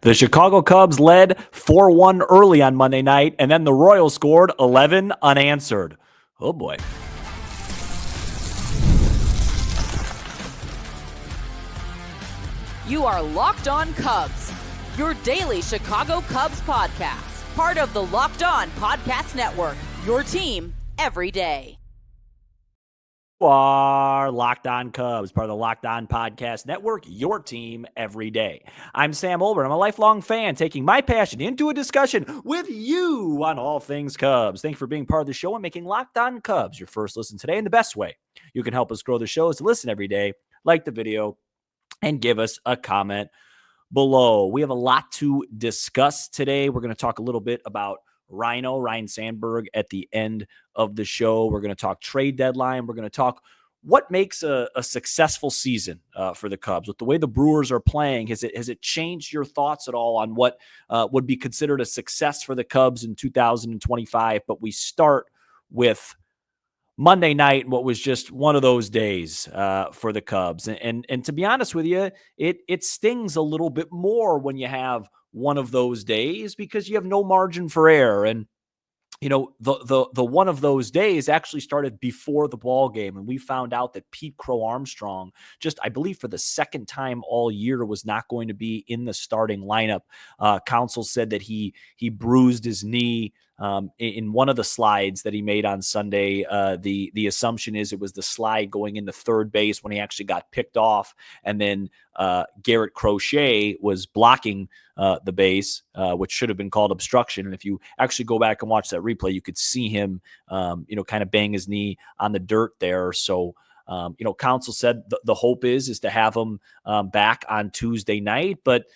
The Chicago Cubs led 4-1 early on Monday night, and then the Royals scored 11 unanswered. Oh boy. You are Locked On Cubs, your daily Chicago Cubs podcast, part of the Locked On Podcast Network, your team every day. You are Locked On Cubs, part of the Locked On Podcast Network, your team every day. I'm Sam Olbert. I'm a lifelong fan taking my passion into a discussion with you on all things Cubs. Thank you for being part of the show and making Locked On Cubs your first listen today. And the best way you can help us grow the show is to listen every day, like the video, and give us a comment below. We have a lot to discuss today. We're going to talk a little bit about Ryan Sandberg at the end of the show. We're going to talk trade deadline. We're going to talk what makes a successful season for the Cubs. With the way the Brewers are playing, has it changed your thoughts at all on what would be considered a success for the Cubs in 2025? But we start with Monday night, what was just one of those days for the Cubs. And to be honest with you, it stings a little bit more when you have one of those days because you have no margin for error. And you know, the one of those days actually started before the ball game, and we found out that Pete Crow-Armstrong, just I believe for the second time all year, was not going to be in the starting lineup. Counsell said that he bruised his knee in one of the slides that he made on Sunday. The assumption is it was the slide going into third base when he actually got picked off, and then Garrett Crochet was blocking the base, which should have been called obstruction. And if you actually go back and watch that replay, you could see him, kind of bang his knee on the dirt there. So, Counsell said the hope is to have him back on Tuesday night, but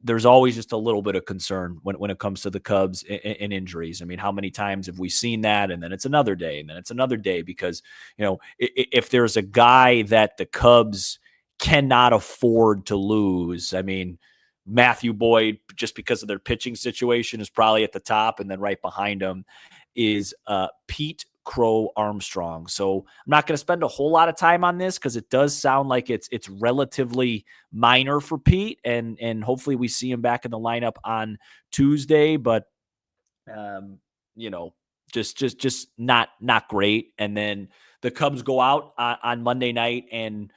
there's always just a little bit of concern when it comes to the Cubs and injuries. I mean, how many times have we seen that? And then it's another day, and then it's another day because, if there's a guy that the Cubs cannot afford to lose, I mean, Matthew Boyd, just because of their pitching situation, is probably at the top, and then right behind him is Pete Crow-Armstrong. So I'm not going to spend a whole lot of time on this because it does sound like it's relatively minor for Pete, and hopefully we see him back in the lineup on Tuesday. But just not great. And then the Cubs go out on Monday night and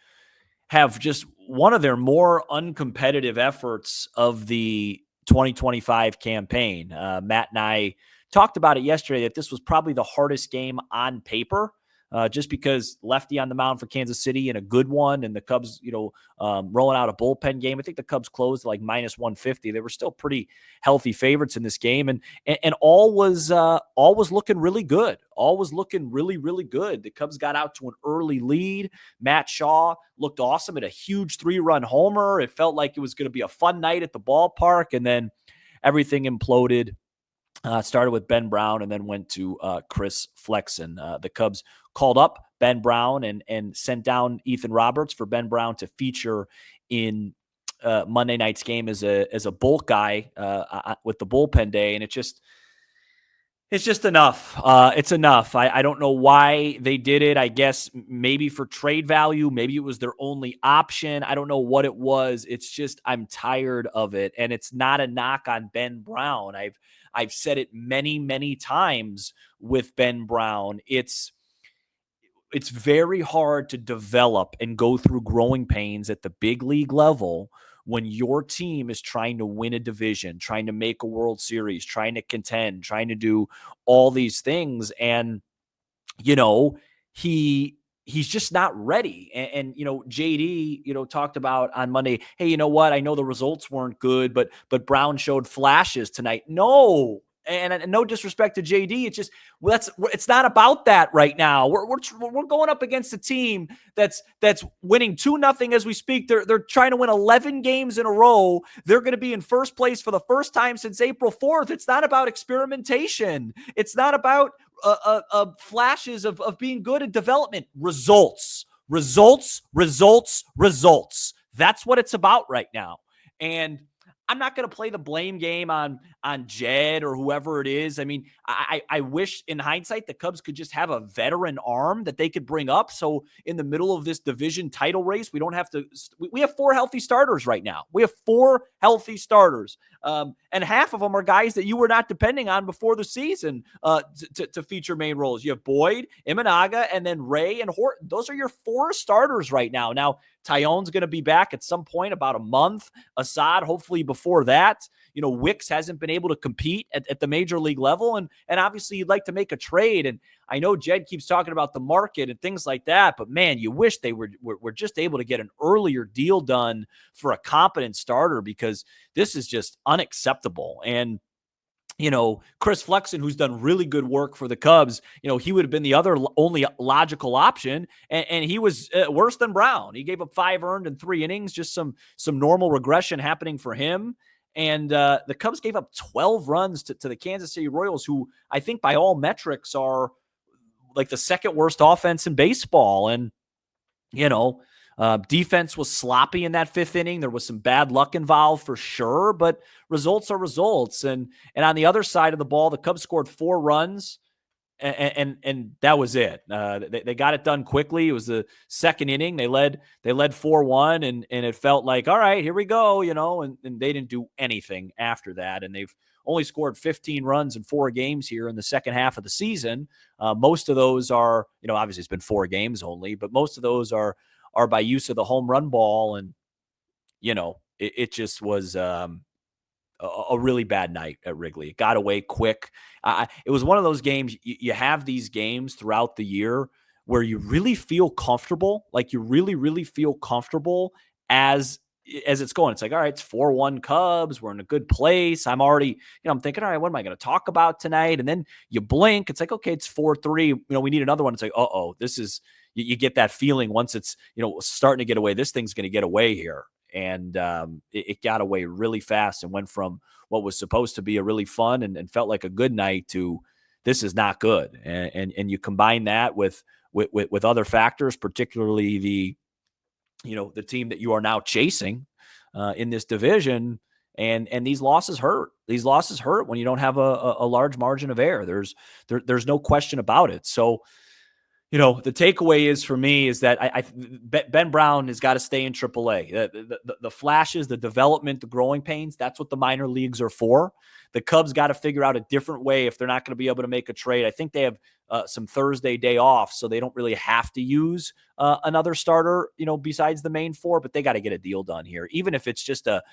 have just one of their more uncompetitive efforts of the 2025 campaign. Matt and I talked about it yesterday that this was probably the hardest game on paper, just because lefty on the mound for Kansas City and a good one, and the Cubs, rolling out a bullpen game. I think the Cubs closed like minus 150. They were still pretty healthy favorites in this game, and all was looking really good. All was looking really, really good. The Cubs got out to an early lead. Matt Shaw looked awesome at a huge 3-run homer. It felt like it was going to be a fun night at the ballpark, and then everything imploded. Started with Ben Brown and then went to Chris Flexen. The Cubs called up Ben Brown and sent down Ethan Roberts for Ben Brown to feature in Monday night's game as a bulk guy with the bullpen day. And it's just enough. It's enough. I don't know why they did it. I guess maybe for trade value. Maybe it was their only option. I don't know what it was. It's just I'm tired of it. And it's not a knock on Ben Brown. I've said it many, many times with Ben Brown. It's very hard to develop and go through growing pains at the big league level when your team is trying to win a division, trying to make a World Series, trying to contend, trying to do all these things. And, he's just not ready. And JD, talked about on Monday, hey, you know what? I know the results weren't good, but Brown showed flashes tonight. No. And no disrespect to JD, it's not about that right now. We're going up against a team that's winning 2-0 as we speak. They're trying to win 11 games in a row. They're going to be in first place for the first time since April 4th. It's not about experimentation. It's not about flashes of being good at development. Results. That's what it's about right now. And I'm not going to play the blame game on Jed or whoever it is. I mean, I wish in hindsight the Cubs could just have a veteran arm that they could bring up. So in the middle of this division title race, we don't have to. We have 4 healthy starters right now. We have 4 healthy starters, and half of them are guys that you were not depending on before the season to feature main roles. You have Boyd, Imanaga, and then Ray and Horton. Those are your 4 starters right now. Now, Tyone's going to be back at some point, about a month. Assad, hopefully before that. You know, Wicks hasn't been able to compete at the major league level. And obviously you'd like to make a trade. And I know Jed keeps talking about the market and things like that, but man, you wish they were just able to get an earlier deal done for a competent starter, because this is just unacceptable. And you know, Chris Flexen, who's done really good work for the Cubs, you know, he would have been the other only logical option. And he was worse than Brown. He gave up 5 earned in 3 innings, just some normal regression happening for him. And the Cubs gave up 12 runs to the Kansas City Royals, who I think by all metrics are like the second worst offense in baseball. And, you know, defense was sloppy in that 5th inning. There was some bad luck involved for sure, but results are results. And on the other side of the ball, the Cubs scored 4 runs, and that was it. They got it done quickly. It was the 2nd inning. They led 4-1, and it felt like, all right, here we go, you know, and they didn't do anything after that. And they've only scored 15 runs in 4 games here in the second half of the season. Most of those are, you know, obviously it's been 4 games only, but most of those are by use of the home run ball. And, you know, it just was a really bad night at Wrigley. It got away quick. It was one of those games, you have these games throughout the year where you really feel comfortable, like you really, really feel comfortable as it's going. It's like, all right, it's 4-1 Cubs. We're in a good place. I'm already, you know, I'm thinking, all right, what am I going to talk about tonight? And then you blink. It's like, okay, it's 4-3. You know, we need another one. It's like, this is, you get that feeling once it's, you know, starting to get away. This thing's going to get away here. And it got away really fast and went from what was supposed to be a really fun and felt like a good night to this is not good. And you combine that with other factors, particularly the, you know, the team that you are now chasing in this division. And these losses hurt. These losses hurt when you don't have a large margin of error. There's no question about it. So, you know, the takeaway is for me is that Ben Brown has got to stay in AAA. The flashes, the development, the growing pains, that's what the minor leagues are for. The Cubs got to figure out a different way if they're not going to be able to make a trade. I think they have some Thursday day off, so they don't really have to use another starter, you know, besides the main 4, but they got to get a deal done here. Even if it's just a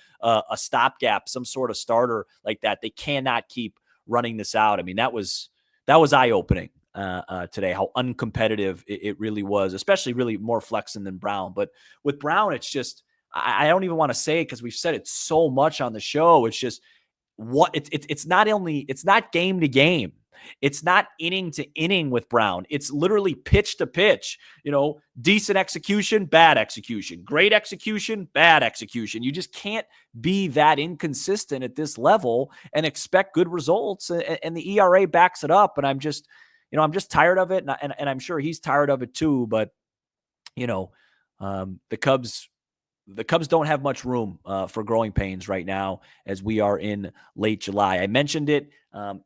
stopgap, some sort of starter like that, they cannot keep running this out. I mean, that was eye-opening. Today, how uncompetitive it really was, especially really more Flexen than Brown. But with Brown, it's just, I don't even want to say it because we've said it so much on the show. It's just it's not game to game. It's not inning to inning with Brown. It's literally pitch to pitch, you know, decent execution, bad execution, great execution, bad execution. You just can't be that inconsistent at this level and expect good results. And the ERA backs it up. And I'm just tired of it. And I'm sure he's tired of it too. But, you know, the Cubs don't have much room for growing pains right now as we are in late July. I mentioned it.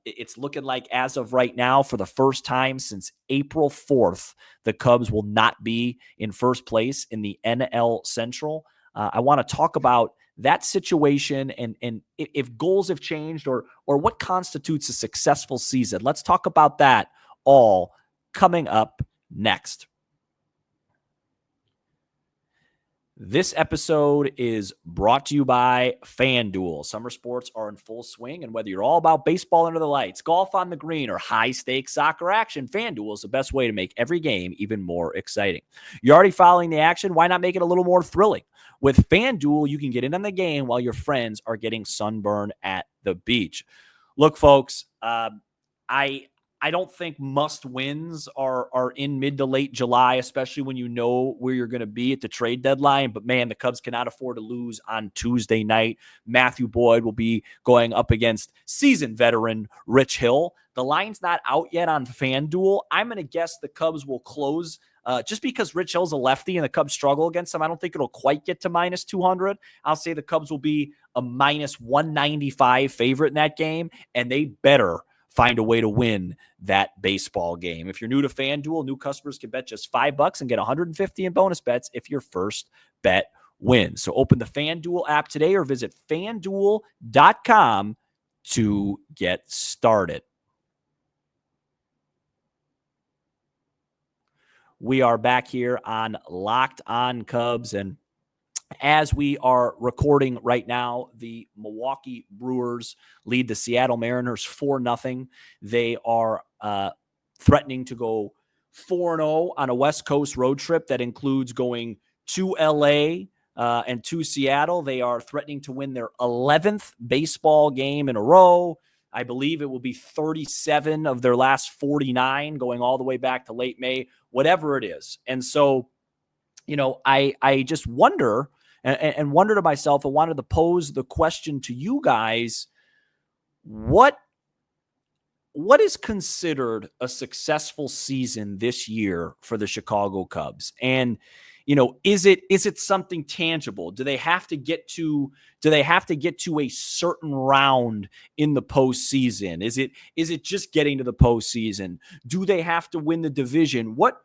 It's looking like as of right now, for the first time since April 4th, the Cubs will not be in first place in the NL Central. I want to talk about that situation and if goals have changed or what constitutes a successful season. Let's talk about that all coming up next. This episode is brought to you by FanDuel. Summer sports are in full swing, and whether you're all about baseball under the lights, golf on the green, or high-stakes soccer action, FanDuel is the best way to make every game even more exciting. You're already following the action. Why not make it a little more thrilling? With FanDuel, you can get in on the game while your friends are getting sunburned at the beach. Look, folks, I don't think must wins are in mid to late July, especially when you know where you're going to be at the trade deadline. But man, the Cubs cannot afford to lose on Tuesday night. Matthew Boyd will be going up against seasoned veteran Rich Hill. The line's not out yet on FanDuel. I'm going to guess the Cubs will close Just because Rich Hill's a lefty and the Cubs struggle against him, I don't think it'll quite get to minus 200. I'll say the Cubs will be a minus 195 favorite in that game, and they better find a way to win that baseball game. If you're new to FanDuel, new customers can bet just $5 and get 150 in bonus bets if your first bet wins. So open the FanDuel app today or visit FanDuel.com to get started. We are back here on Locked On Cubs, and as we are recording right now, the Milwaukee Brewers lead the Seattle Mariners 4-0. They are threatening to go 4-0 on a West Coast road trip that includes going to LA and to Seattle. They are threatening to win their 11th baseball game in a row. I believe it will be 37 of their last 49, going all the way back to late May, whatever it is. And so, I just wonder and wonder to myself, I wanted to pose the question to you guys, what is considered a successful season this year for the Chicago Cubs? And, is it something tangible? Do they have to get to a certain round in the postseason? Is it just getting to the postseason? Do they have to win the division? What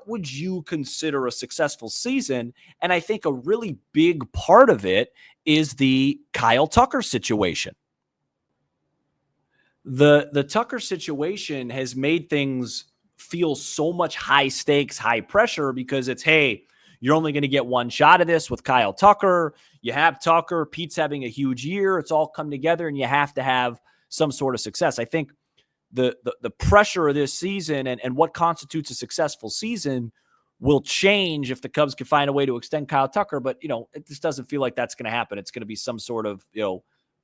would you consider a successful season? And I think a really big part of it is the Kyle Tucker situation. The Tucker situation has made things feel so much high stakes, high pressure, because it's, hey, you're only going to get one shot of this with Kyle Tucker. You have Tucker. Pete's having a huge year. It's all come together, and you have to have some sort of success. I think the pressure of this season and what constitutes a successful season will change if the Cubs can find a way to extend Kyle Tucker. But, it just doesn't feel like that's going to happen. It's going to be some sort of,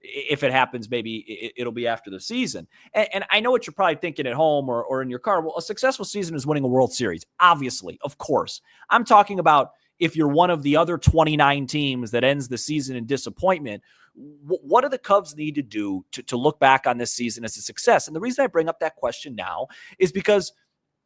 if it happens, maybe it'll be after the season. And I know what you're probably thinking at home or in your car. Well, a successful season is winning a World Series. Obviously, of course. I'm talking about if you're one of the other 29 teams that ends the season in disappointment, what do the Cubs need to do to look back on this season as a success? And the reason I bring up that question now is because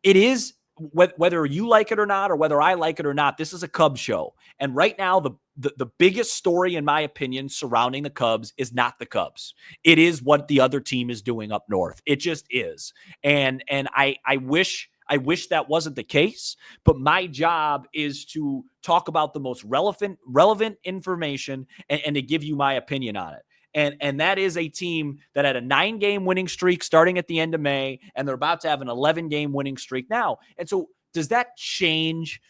it is, whether you like it or not, or whether I like it or not, this is a Cubs show. And right now, the biggest story, in my opinion, surrounding the Cubs is not the Cubs. It is what the other team is doing up north. It just is. And I wish that wasn't the case, but my job is to talk about the most relevant information and to give you my opinion on it. And that is a team that had a 9-game winning streak starting at the end of May, and they're about to have an 11-game winning streak now. And so does that change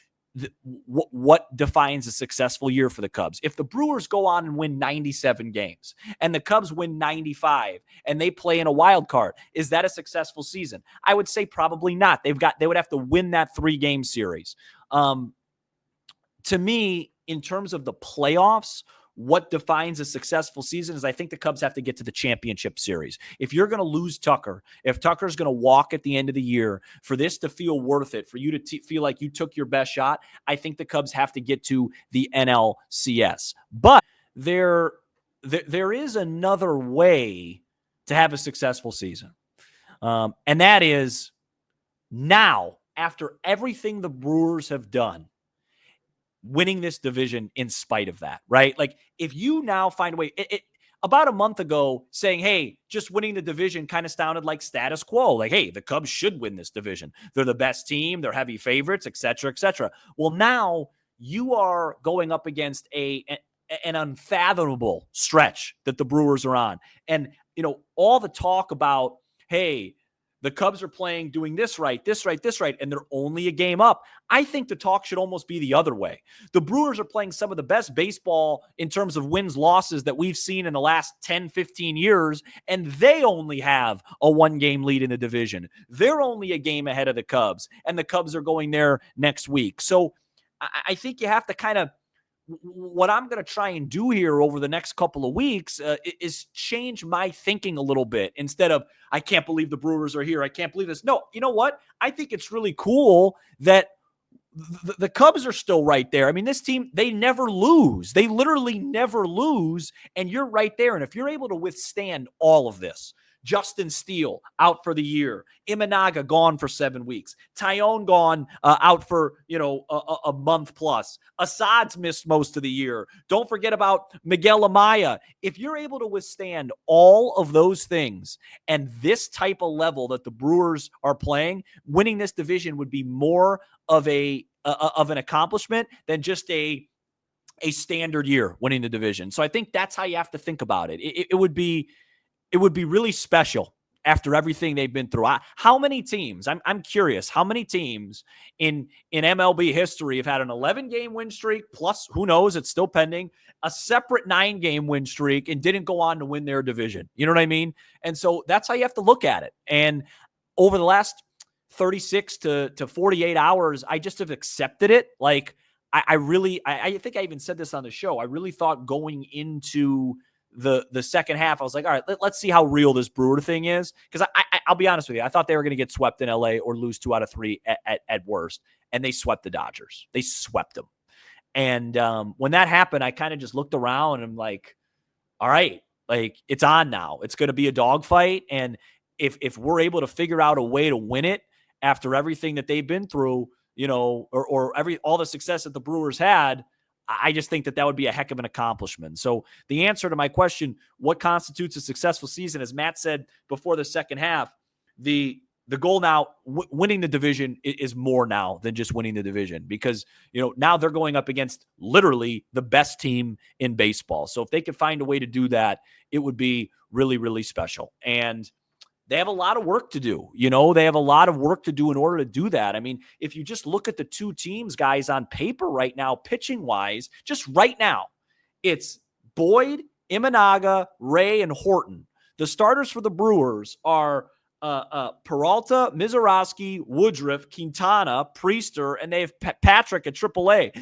what defines a successful year for the Cubs? If the Brewers go on and win 97 games and the Cubs win 95 and they play in a wild card, is that a successful season? I would say probably not. They would have to win that 3-game series. To me, in terms of the playoffs, what defines a successful season is I think the Cubs have to get to the championship series. If you're going to lose Tucker, if Tucker's going to walk at the end of the year, for this to feel worth it, for you to feel like you took your best shot, I think the Cubs have to get to the NLCS. But there is another way to have a successful season. And that is now, after everything the Brewers have done, winning this division in spite of that, right? Like, if you now find a way, about a month ago saying, hey, just winning the division kind of sounded like status quo. Like, hey, the Cubs should win this division. They're the best team. They're heavy favorites, et cetera, et cetera. Well, now you are going up against an unfathomable stretch that the Brewers are on. And, all the talk about, hey, the Cubs are playing, doing this right, and they're only a game up. I think the talk should almost be the other way. The Brewers are playing some of the best baseball in terms of wins, losses that we've seen in the last 10, 15 years, and they only have a 1-game lead in the division. They're only a game ahead of the Cubs, and the Cubs are going there next week. So I think you have to kind of, what I'm going to try and do here over the next couple of weeks is change my thinking a little bit. Instead of, I can't believe the Brewers are here, I can't believe this. No, you know what? I think it's really cool that the Cubs are still right there. I mean, this team, they never lose. They literally never lose, and you're right there. And if you're able to withstand all of this, Justin Steele out for the year. Imanaga gone for 7 weeks. Tyone gone out for, a month plus. Assad's missed most of the year. Don't forget about Miguel Amaya. If you're able to withstand all of those things and this type of level that the Brewers are playing, winning this division would be more of an accomplishment than just a standard year winning the division. So I think that's how you have to think about it. It would be really special after everything they've been through. How many teams, I'm curious, how many teams in MLB history have had an 11-game win streak, plus, who knows, it's still pending, a separate 9-game win streak, and didn't go on to win their division? You know what I mean? And so that's how you have to look at it. And over the last 36 to 48 hours, I just have accepted it. Like, I think I even said this on the show. I really thought going into the second half, I was like, all right, let's see how real this Brewer thing is. Because I'll be honest with you, I thought they were going to get swept in LA or lose 2 out of 3 at worst. And they swept the Dodgers. They swept them. And when that happened, I kind of just looked around and I'm like, all right, like, it's on now. It's going to be a dogfight. And if we're able to figure out a way to win it after everything that they've been through, or all the success that the Brewers had, I just think that would be a heck of an accomplishment. So the answer to my question, what constitutes a successful season, as Matt said before the second half, the goal now, winning the division is more now than just winning the division, because, now they're going up against literally the best team in baseball. So if they could find a way to do that, it would be really, really special. And they have a lot of work to do. They have a lot of work to do in order to do that. I mean, if you just look at the two teams, guys, on paper right now, pitching-wise, just right now, it's Boyd, Imanaga, Ray, and Horton. The starters for the Brewers are Peralta, Mizorowski, Woodruff, Quintana, Priester, and they have Patrick at AAA.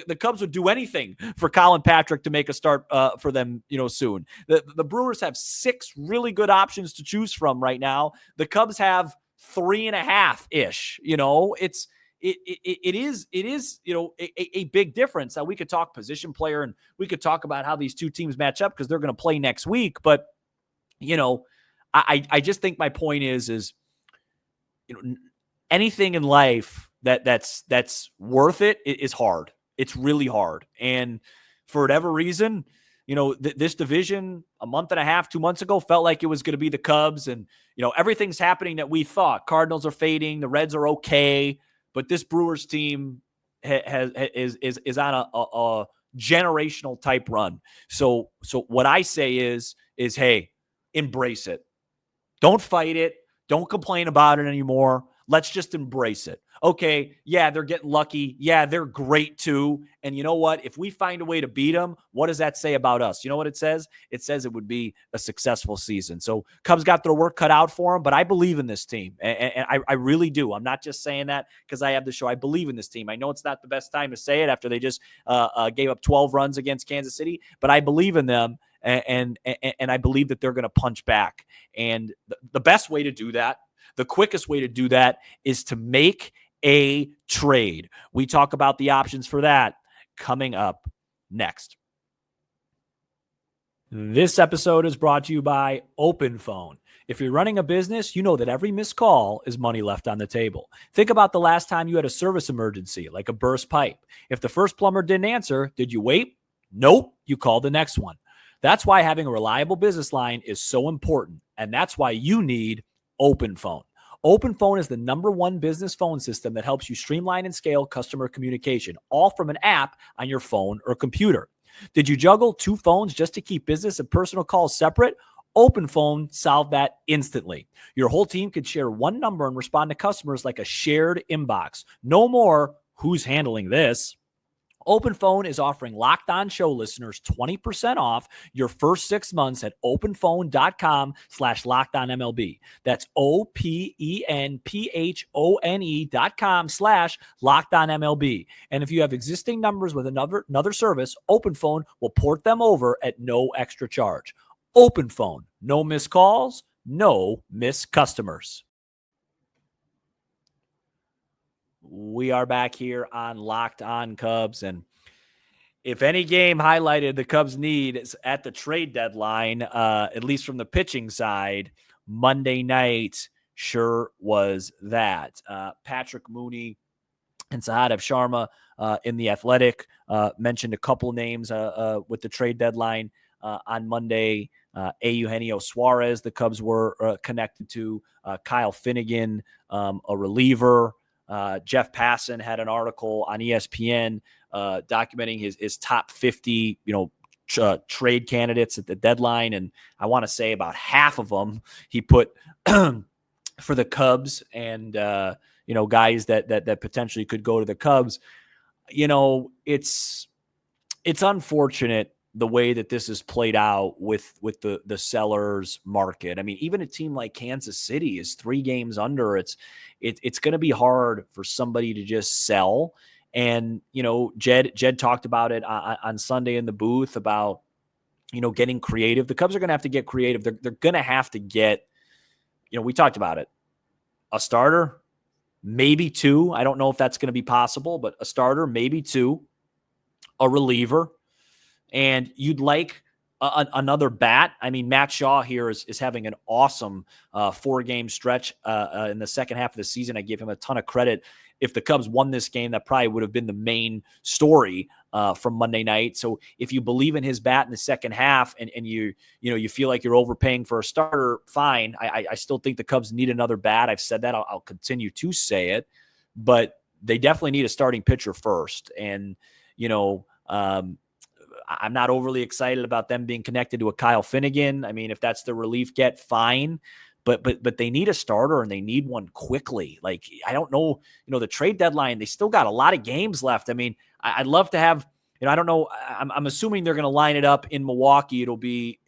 The Cubs would do anything for Colin Patrick to make a start for them, soon. The Brewers have 6 really good options to choose from right now. The Cubs have 3.5-ish. It is a big difference. Now, we could talk position player and we could talk about how these two teams match up because they're going to play next week, but I just think my point is anything in life that's worth it is hard. It's really hard. And for whatever reason, this division a month and a half, 2 months ago felt like it was going to be the Cubs, and everything's happening that we thought. Cardinals are fading, the Reds are okay, but this Brewers team is on a generational type run. So what I say is hey, embrace it. Don't fight it. Don't complain about it anymore. Let's just embrace it. Okay, yeah, they're getting lucky. Yeah, they're great too. And you know what? If we find a way to beat them, what does that say about us? You know what it says? It says it would be a successful season. So Cubs got their work cut out for them, but I believe in this team. And I really do. I'm not just saying that because I have the show. I believe in this team. I know it's not the best time to say it after they just gave up 12 runs against Kansas City, but I believe in them. And I believe that they're going to punch back. And the best way to do that, the quickest way to do that, is to make a trade. We talk about the options for that coming up next. This episode is brought to you by OpenPhone. If you're running a business, you know that every missed call is money left on the table. Think about the last time you had a service emergency, like a burst pipe. If the first plumber didn't answer, did you wait? Nope. You called the next one. That's why having a reliable business line is so important, and that's why you need OpenPhone. OpenPhone is the #1 business phone system that helps you streamline and scale customer communication, all from an app on your phone or computer. Did you juggle 2 phones just to keep business and personal calls separate? OpenPhone solved that instantly. Your whole team could share one number and respond to customers like a shared inbox. No more, who's handling this? OpenPhone is offering Locked On Show listeners 20% off your first 6 months at openphone.com/LockedOnMLB. That's OpenPhone.com/LockedOnMLB. And if you have existing numbers with another service, OpenPhone will port them over at no extra charge. OpenPhone, no missed calls, no missed customers. We are back here on Locked On Cubs, and if any game highlighted the Cubs' need at the trade deadline, at least from the pitching side, Monday night sure was that. Patrick Mooney and Sahadev Sharma in The Athletic mentioned a couple names with the trade deadline on Monday. Eugenio Suarez, the Cubs were connected to. Kyle Finnegan, a reliever. Jeff Passan had an article on ESPN documenting his top 50, trade candidates at the deadline. And I want to say about half of them he put for the Cubs and, guys that potentially could go to the Cubs. It's unfortunate the way that this is played out with the sellers market. I mean, even a team like Kansas City is 3 games under. It's going to be hard for somebody to just sell. And, Jed talked about it on Sunday in the booth about, getting creative. The Cubs are going to have to get creative. They're going to have to get, we talked about it, a starter, maybe 2. I don't know if that's going to be possible, but a starter, maybe 2, a reliever, and you'd like another bat. I mean, Matt Shaw here is having an awesome 4-game stretch in the second half of the season. I give him a ton of credit. If the Cubs won this game, that probably would have been the main story from Monday night. So if you believe in his bat in the second half and you feel like you're overpaying for a starter, fine. I still think the Cubs need another bat. I've said that. I'll continue to say it. But they definitely need a starting pitcher first. And, I'm not overly excited about them being connected to a Kyle Finnegan. I mean, if that's the relief get, fine. But they need a starter and they need one quickly. Like, I don't know, the trade deadline, they still got a lot of games left. I mean, I'd love to have, I don't know. I'm assuming they're going to line it up in Milwaukee. It'll be,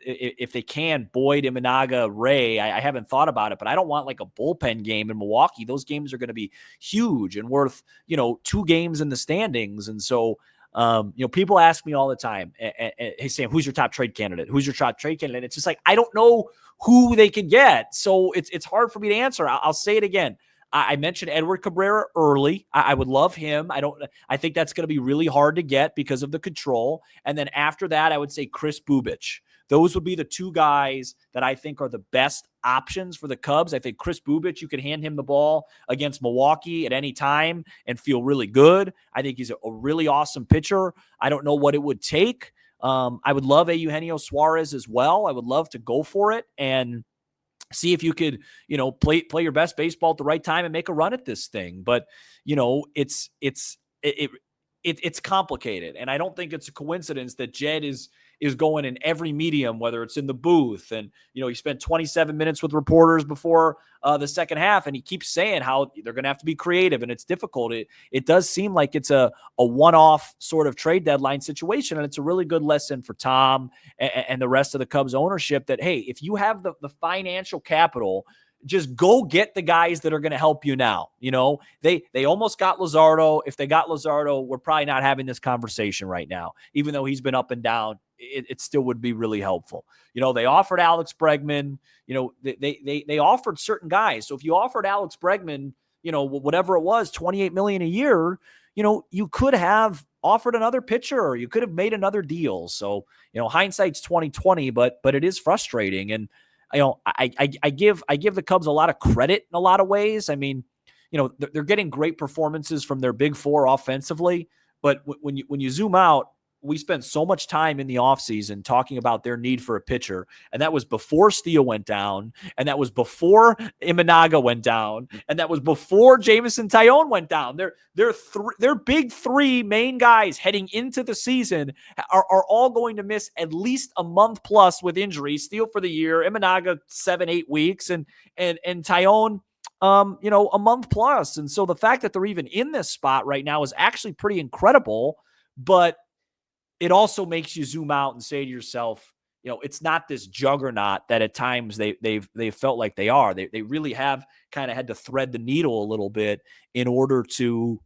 if they can, Boyd, Imanaga, Ray. I haven't thought about it, but I don't want like a bullpen game in Milwaukee. Those games are going to be huge and worth, 2 games in the standings. And so, people ask me all the time, hey, Sam, who's your top trade candidate? Who's your top trade candidate? It's just like, I don't know who they can get. So it's hard for me to answer. I'll say it again. I mentioned Edward Cabrera early. I would love him. I think that's going to be really hard to get because of the control. And then after that, I would say Chris Bubich. Those would be the 2 guys that I think are the best options for the Cubs. I think Chris Bubich, you could hand him the ball against Milwaukee at any time and feel really good. I think he's a really awesome pitcher. I don't know what it would take. I would love a Eugenio Suarez as well. I would love to go for it and see if you could, play your best baseball at the right time and make a run at this thing. But, it's complicated. And I don't think it's a coincidence that Jed is going in every medium, whether it's in the booth. And, he spent 27 minutes with reporters before the second half, and he keeps saying how they're going to have to be creative and it's difficult. It does seem like it's a one-off sort of trade deadline situation. And it's a really good lesson for Tom and the rest of the Cubs ownership that, hey, if you have the financial capital, just go get the guys that are going to help you now. They almost got Luzardo. If they got Luzardo, we're probably not having this conversation right now. Even though he's been up and down, it still would be really helpful. They offered Alex Bregman. They offered certain guys. So if you offered Alex Bregman, whatever it was, $28 million a year, you could have offered another pitcher or you could have made another deal. So, hindsight's 2020, but it is frustrating. And I give the Cubs a lot of credit in a lot of ways. I mean, they're getting great performances from their big 4 offensively, but when you zoom out, we spent so much time in the offseason talking about their need for a pitcher, and that was before Steele went down, and that was before Imanaga went down, and that was before Jameson Taillon went down. Their big 3 main guys heading into the season are all going to miss at least a month plus with injuries. Steele for the year, Imanaga 7-8 weeks, and Taillon a month plus. And so the fact that they're even in this spot right now is actually pretty incredible, but it also makes you zoom out and say to yourself, it's not this juggernaut that at times they've felt like they are. They really have kind of had to thread the needle a little bit in order to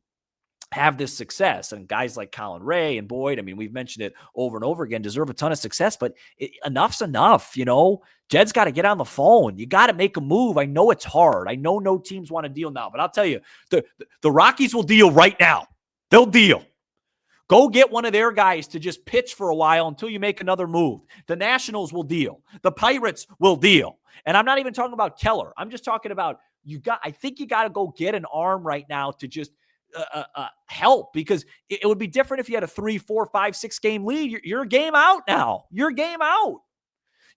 have this success. And guys like Colin Ray and Boyd, I mean, we've mentioned it over and over again, deserve a ton of success, but enough's enough. Jed's got to get on the phone. You got to make a move. I know it's hard. I know no teams want to deal now, but I'll tell you, the Rockies will deal right now. They'll deal. Go get one of their guys to just pitch for a while until you make another move. The Nationals will deal. The Pirates will deal. And I'm not even talking about Keller. I'm just talking about I think you got to go get an arm right now to just help, because it would be different if you had a 3, 4, 5, 6 game lead. You're game out now. You're game out.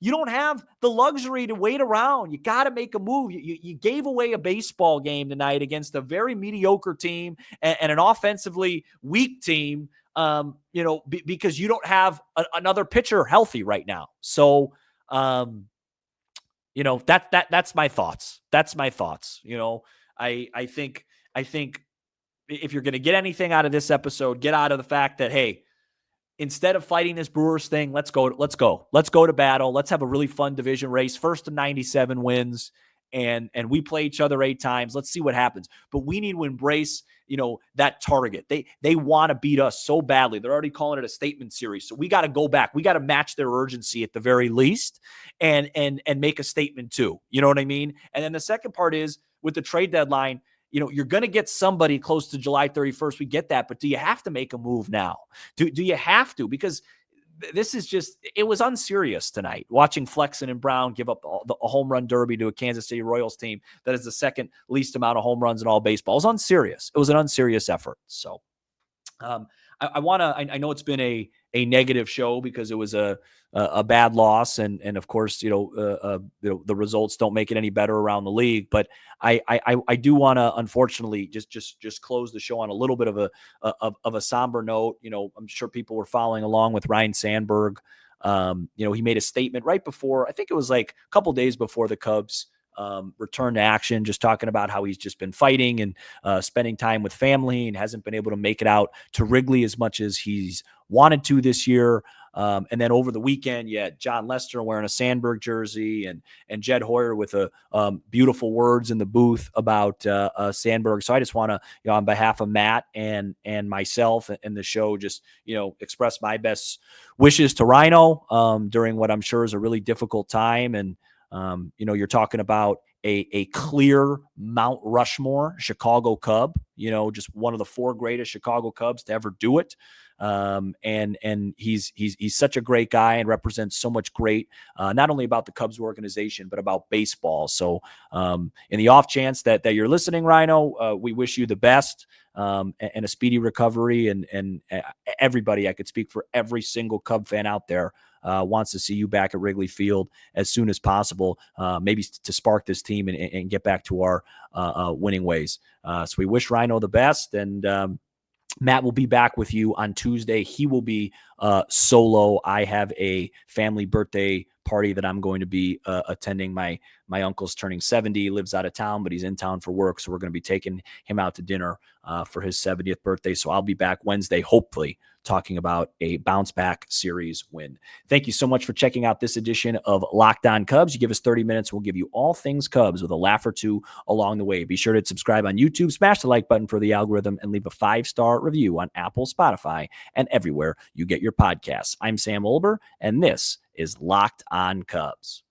You don't have the luxury to wait around. You got to make a move. You gave away a baseball game tonight against a very mediocre team and an offensively weak team, because you don't have another pitcher healthy right now. So, that's my thoughts. That's my thoughts. I think if you're going to get anything out of this episode, get out of the fact that, hey, instead of fighting this Brewers thing, let's go to battle. Let's have a really fun division race. First to 97 wins, and we play each other 8 times. Let's see what happens. But we need to embrace, that target. They want to beat us so badly. They're already calling it a statement series. So we got to go back. We got to match their urgency at the very least, and make a statement too. You know what I mean? And then the second part is with the trade deadline. You're going to get somebody close to July 31st. We get that. But do you have to make a move now? Do you have to? Because this is just, it was unserious tonight. Watching Flexen and Brown give up a home run derby to a Kansas City Royals team that is the second least amount of home runs in all baseball. It was unserious. It was an unserious effort. So I know it's been a negative show because it was a bad loss. And of course, the results don't make it any better around the league, but I do want to, unfortunately, just close the show on a little bit of a somber note. I'm sure people were following along with Ryan Sandberg. He made a statement right before, I think it was like a couple days before the Cubs return to action, just talking about how he's just been fighting and spending time with family and hasn't been able to make it out to Wrigley as much as he's wanted to this year. And then over the weekend, you had John Lester wearing a Sandberg jersey and Jed Hoyer with beautiful words in the booth about Sandberg. So I just want to, on behalf of Matt and myself and the show, just, express my best wishes to Rhino during what I'm sure is a really difficult time. And, you're talking about a clear Mount Rushmore Chicago Cub, just one of the 4 greatest Chicago Cubs to ever do it. And he's such a great guy and represents so much great, not only about the Cubs organization, but about baseball. So, in the off chance that you're listening, Rhino, we wish you the best, and a speedy recovery, and everybody, I could speak for every single Cub fan out there, wants to see you back at Wrigley Field as soon as possible, maybe to spark this team and get back to our winning ways. So we wish Rhino the best, and Matt will be back with you on Tuesday. He will be solo. I have a family birthday party that I'm going to be attending. My uncle's turning 70, he lives out of town, but he's in town for work. So we're going to be taking him out to dinner for his 70th birthday. So I'll be back Wednesday, hopefully, talking about a bounce back series win. Thank you so much for checking out this edition of Locked On Cubs. You give us 30 minutes, we'll give you all things Cubs with a laugh or two along the way. Be sure to subscribe on YouTube, smash the like button for the algorithm, and leave a 5-star review on Apple, Spotify, and everywhere you get your podcasts. I'm Sam Olber, and this is Locked On Cubs.